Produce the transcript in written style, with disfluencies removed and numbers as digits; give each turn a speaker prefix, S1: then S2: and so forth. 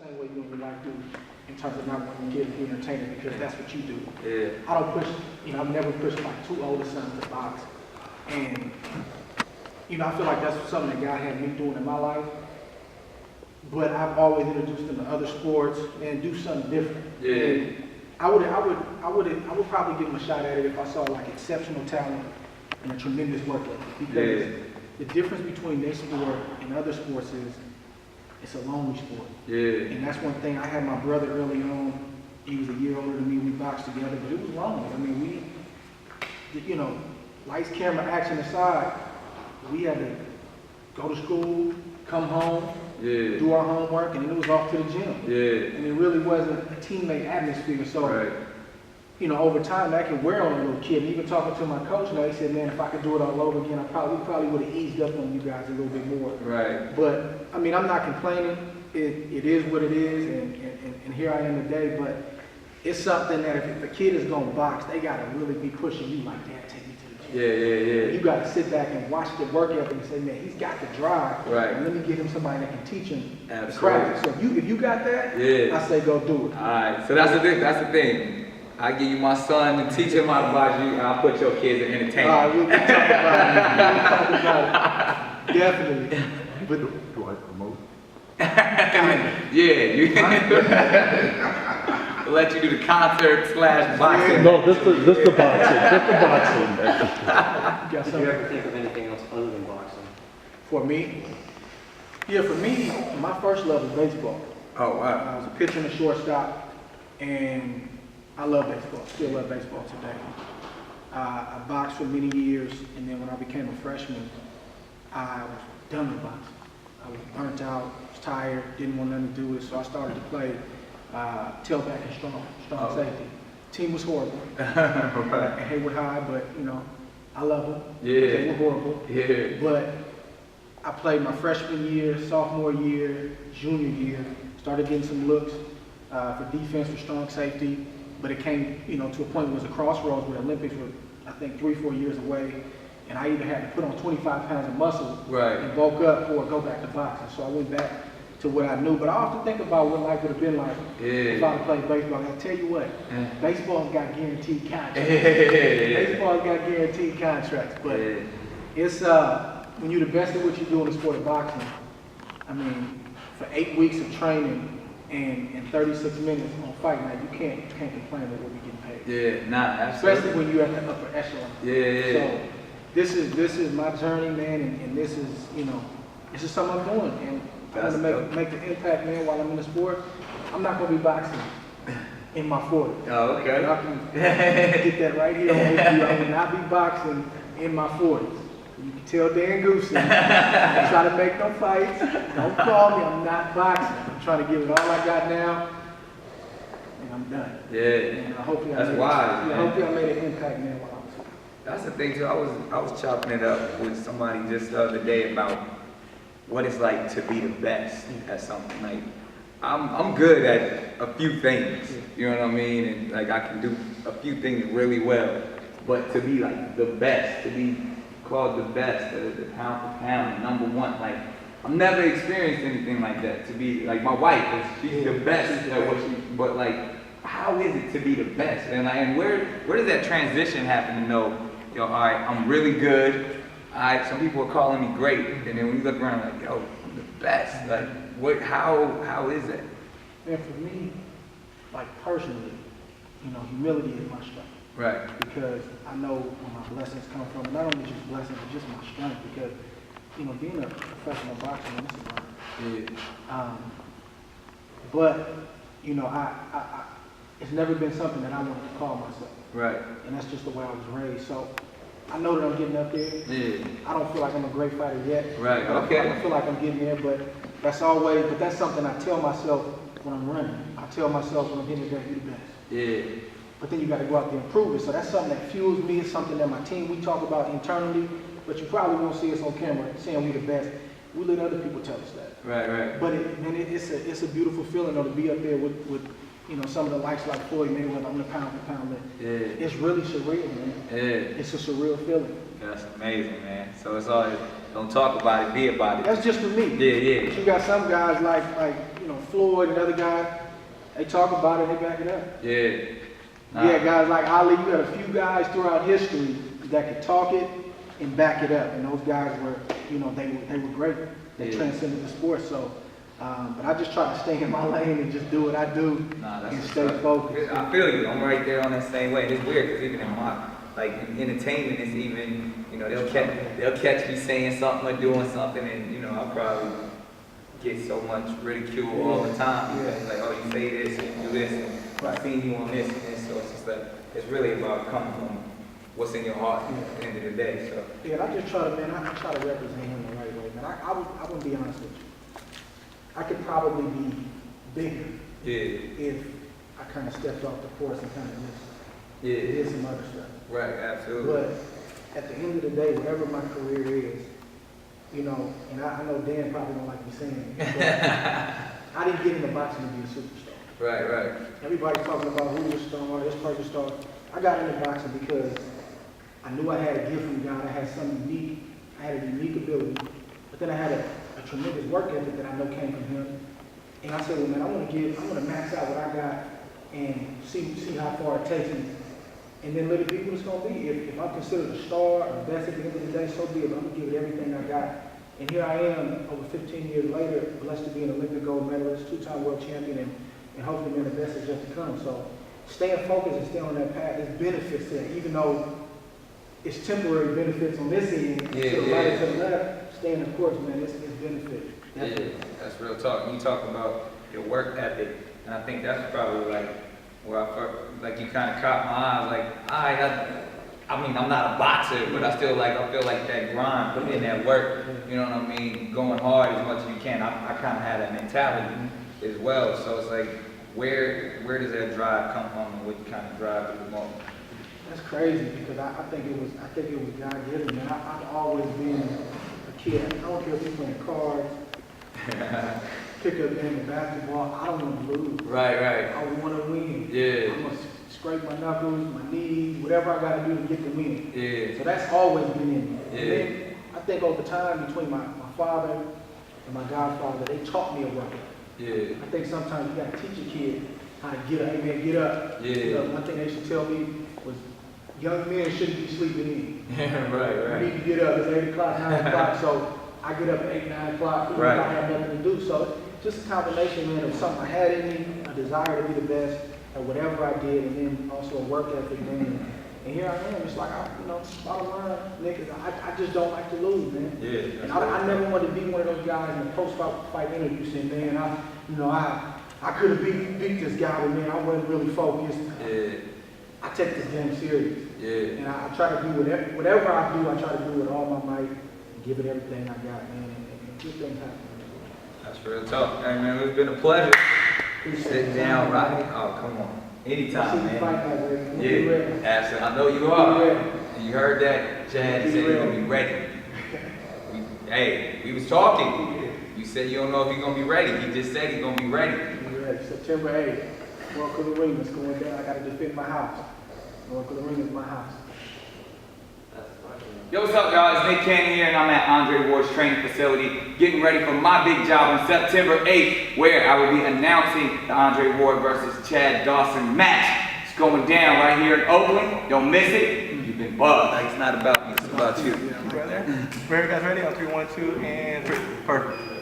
S1: same way you and your wife do in terms of not wanting your kids to be entertained because that's what you do.
S2: Yeah.
S1: I don't push, I've never pushed my two older sons to box. And, I feel like that's something that God had me doing in my life. But I've always introduced them to other sports and do something different.
S2: Yeah.
S1: And I would probably give them a shot at it if I saw like exceptional talent and a tremendous work ethic. Because the difference between this sport and other sports is it's a lonely sport.
S2: Yeah.
S1: And that's one thing. I had my brother early on. He was a year older than me. We boxed together, but it was lonely. I mean, lights, camera, action aside, we had to go to school, come home, do our homework, and then it was off to the gym.
S2: Yeah.
S1: And it really wasn't a teammate atmosphere. So,
S2: Right.
S1: Over time, that can wear on a little kid. And even talking to my coach now, he said, man, if I could do it all over again, we probably would have eased up on you guys a little bit more.
S2: Right.
S1: But, I'm not complaining. It is what it is, and here I am today. But it's something that if a kid is going to box, they got to really be pushing you like, Dad, take me to the gym.
S2: Yeah.
S1: You got to sit back and watch the work ethic and say, man, he's got the drive.
S2: Right.
S1: And let me get him somebody that can teach him
S2: Absolutely.
S1: the craft. So if you got that, I say go do it.
S2: All right. So that's the thing. I give you my son and teach him how to box you, and I'll put your kids in entertainment.
S1: All right, we'll talk about it. Definitely. But
S3: Do I promote?
S2: Yeah, you we'll let you do the concert / boxing.
S3: No, this the boxing. Just the boxing.
S1: you got
S4: Did you
S1: something
S4: ever think of anything else other than boxing?
S1: for me? Yeah, for me, my first love was baseball.
S2: Oh wow.
S1: I was a pitcher and a shortstop, and I love baseball. Still love baseball today. I boxed for many years, and then when I became a freshman, I was done with boxing. I was burnt out, was tired, didn't want nothing to do with it, so I started to play tailback and strong safety. Team was horrible at Hayward High, but I love them.
S2: Yeah.
S1: They were horrible.
S2: Yeah.
S1: But I played my freshman year, sophomore year, junior year, started getting some looks for defense, for strong safety, but it came, to a point where it was a crossroads where the Olympics were, I think, 3-4 years away, and I either had to put on 25 pounds of muscle and bulk up or go back to boxing. So I went back to what I knew, but I often think about what life would have been like if I had played baseball. I'll tell you what, baseball's got guaranteed contracts. Baseball's got guaranteed contracts, but it's when you're the best at what you do in the sport of boxing, for 8 weeks of training and 36 minutes on fight night, you can't complain about what we're getting paid.
S2: Yeah, nah, absolutely.
S1: Especially when you're at the upper echelon.
S2: Yeah.
S1: So this is my journey, man, and this is this is something I'm doing, and I want to make the impact, man, while I'm in the sport. I'm not going to be boxing in my 40s.
S2: Oh, okay.
S1: I can get that right here on video. I will not be boxing in my 40s. You can tell Dan Goose, I try to make no fights. Don't call me. I'm not boxing. I'm trying to give it all I got now, and I'm done.
S2: Yeah.
S1: And hopefully
S2: That's wise, man.
S1: Hopefully I made an impact, man, while I was.
S2: That's the thing too. I was chopping it up with somebody just the other day about what it's like to be the best at something. Like I'm good at a few things, you know what I mean, and like I can do a few things really well. But to be like the best, to be called the best, the pound for pound, number one, like I've never experienced anything like that. To be like my wife, she's the best at what she. But like, how is it to be the best? And where does that transition happen to know? Yo, all right, I'm really good. All right, some people are calling me great, and then when you look around, like, yo, I'm the best. Like, what? How is that?
S1: And for me, like personally, humility is my strength.
S2: Right.
S1: Because I know where my blessings come from, and not only just blessings, but just my strength. Because being a professional boxer, man, it's a grind.
S2: Yeah.
S1: But I it's never been something that I wanted to call myself.
S2: Right.
S1: And that's just the way I was raised. So I know that I'm getting up there.
S2: Yeah.
S1: I don't feel like I'm a great fighter yet.
S2: Right.
S1: I don't feel like I'm getting there, but that's something I tell myself when I'm running. I tell myself when I'm hitting the deck, you're the best.
S2: Yeah.
S1: But then you got to go out there and prove it. So that's something that fuels me. It's something that my team, we talk about internally, but you probably won't see us on camera saying we're the best. We let other people tell us that.
S2: Right.
S1: But it's a beautiful feeling though to be up there with some of the likes like Floyd Mayweather on the pound for pound list.
S2: Yeah.
S1: It's really surreal, man.
S2: Yeah.
S1: It's a surreal feeling.
S2: That's amazing, man. So it's always don't talk about it, be about it.
S1: That's just for me.
S2: Yeah.
S1: But you got some guys like Floyd and other guys, they talk about it, they back it up.
S2: Yeah.
S1: Yeah, guys like Ali, you got a few guys throughout history that could talk it and back it up, and those guys were, they were great. They
S2: Yeah.
S1: transcended the sport. So, but I just try to stay in my lane and just do what I do
S2: Nah, that's
S1: and
S2: what's
S1: stay
S2: up.
S1: focused.
S2: I feel you. I'm right there on that same way. It's weird because even in my in entertainment, it's even they'll catch me saying something or doing something, and I'll probably get so much ridicule all the time.
S1: Yeah.
S2: It's like, oh, you say this, you do this, and I've seen you on this, and so it's just like it's really about coming from what's in your heart at the end of the day. So
S1: Yeah, and I just try to, man, I try to represent him the right way, man. I wouldn't be honest with you. I could probably be bigger
S2: yeah,
S1: if I kind of stepped off the course and kind of
S2: yeah,
S1: did some other stuff.
S2: right, absolutely.
S1: But at the end of the day, whatever my career is, and I know Dan probably don't like me saying it, but I didn't get into boxing to be a superstar.
S2: Right.
S1: Everybody's talking about who's a star, this person's a star. I got into boxing because I knew I had a gift from God. I had something unique. I had a unique ability. But then I had a tremendous work ethic that I know came from him. And I said, well, man, I want to max out what I got and see how far it takes me. And then let it be what it's going to be. If I'm considered a star or best at the end of the day, so be it. I'm going to give it everything I got. And here I am, over 15 years later, blessed to be an Olympic gold medalist, two-time world champion, and hopefully man, the best is yet to come. So staying focused and staying on that path, there's benefits there, even though it's temporary benefits on this end, to the right and to the left, staying the course, man, it's benefit.
S2: Yeah, that's real talk. You talk about your work ethic, and I think that's probably where I first, you kind of caught my eye. I mean, I'm not a boxer, but I feel like that grind, putting in that work, you know what I mean, going hard as much as you can. I kind of had that mentality as well. So it's like, where does that drive come from, and what kind of drive you the most?
S1: That's crazy because I think it was God given, man. I've always been a kid. I don't care if you're playing cards, pick up game of basketball. I don't want to lose.
S2: Right.
S1: I want to win.
S2: Yeah.
S1: I'm gonna scrape my knuckles, my knees, whatever I got to do to get the win.
S2: Yeah.
S1: So that's always been in me.
S2: Yeah.
S1: And then I think over time between my father and my godfather, they taught me a work ethic.
S2: Yeah.
S1: I think sometimes you got to teach a kid how to get up. Hey man, get up.
S2: Yeah.
S1: One thing they used to tell me was young men shouldn't be sleeping in.
S2: Yeah, right.
S1: You need to get up. It's 8 o'clock, 9 o'clock. So I get up at 8, 9 o'clock.
S2: Right.
S1: I have nothing to do. So it's just a combination, man, of something I had in me, a desire to be the best at whatever I did, and then also a work ethic, man. And here I am. It's like, bottom line, niggas, I just don't like to lose, man.
S2: Yeah.
S1: And I never wanted to be one of those guys in a post-fight interview saying, man, I could have beat this guy, but man, I wasn't really focused.
S2: Yeah.
S1: I take this game serious.
S2: Yeah.
S1: And I try to do whatever I do, I try to do with all my might, and give it everything I got, man, and good things happen.
S2: That's real talk. Hey man, it's been a pleasure.
S1: Appreciate
S2: Sitting
S1: it.
S2: down, right? Oh, come on. Anytime,
S1: See you fight
S2: man.
S1: that way. We'll be ready.
S2: Yeah, absolutely. I know you are.
S1: ready.
S2: You heard that? Chad said he's gonna be ready. We was talking. You said you don't know if he's gonna be ready. He just said he's gonna be ready.
S1: We'll be ready. September 8th, North Arena is going down. I got to defend my house. North Arena is my house.
S2: Yo, what's up, y'all? It's Nick Cannon here, and I'm at Andre Ward's training facility, getting ready for my big job on September 8th, where I will be announcing the Andre Ward versus Chad Dawson match. It's going down right here in Oakland. Don't miss it. You've been bugged. It's not about me. It's about you.
S5: Ready, guys? Ready? On 3, 1, 2, and 3. Perfect.